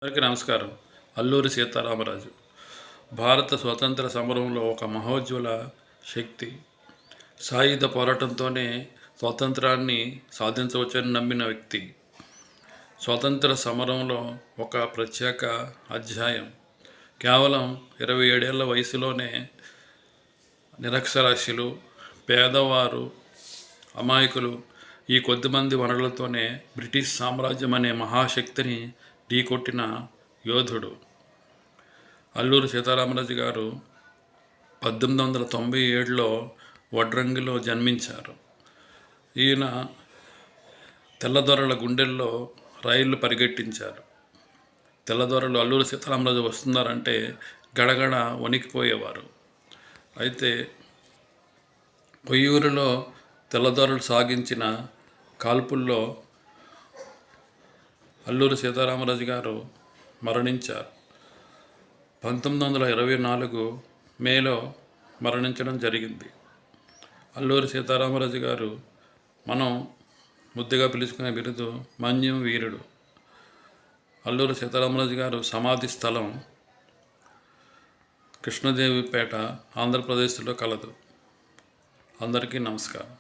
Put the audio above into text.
అందరికీ నమస్కారం. అల్లూరి సీతారామరాజు భారత స్వాతంత్ర సమరంలో ఒక మహోజ్వల శక్తి. సాయుధ పోరాటంతోనే స్వాతంత్రాన్ని సాధించవచ్చని నమ్మిన వ్యక్తి. స్వాతంత్ర సమరంలో ఒక ప్రత్యేక అధ్యాయం. కేవలం 27 ఏళ్ల వయసులోనే నిరక్షరాస్యులు, పేదవారు, అమాయకులు ఈ కొద్దిమంది వనరులతోనే బ్రిటిష్ సామ్రాజ్యం అనే మహాశక్తిని ఢీకొట్టిన యోధుడు. అల్లూరి సీతారామరాజు గారు 1897లో వడ్రంగిలో జన్మించారు. ఈయన తెల్లదొరల గుండెల్లో రైళ్లు పరిగెట్టించారు. తెల్లదొరలు అల్లూరి సీతారామరాజు వస్తున్నారంటే గడగడ వణికిపోయేవారు. అయితే కొయ్యూరులో తెల్లదొరలు సాగించిన కాల్పుల్లో అల్లూరి సీతారామరాజు గారు మరణించారు. 1924 మేలో మరణించడం జరిగింది. అల్లూరి సీతారామరాజు గారు మనం ముద్దుగా పిలుచుకునే బిరుదు మన్యం వీరుడు. అల్లూరి సీతారామరాజు గారు సమాధి స్థలం కృష్ణదేవిపేట, ఆంధ్రప్రదేశ్లో కలదు. అందరికీ నమస్కారం.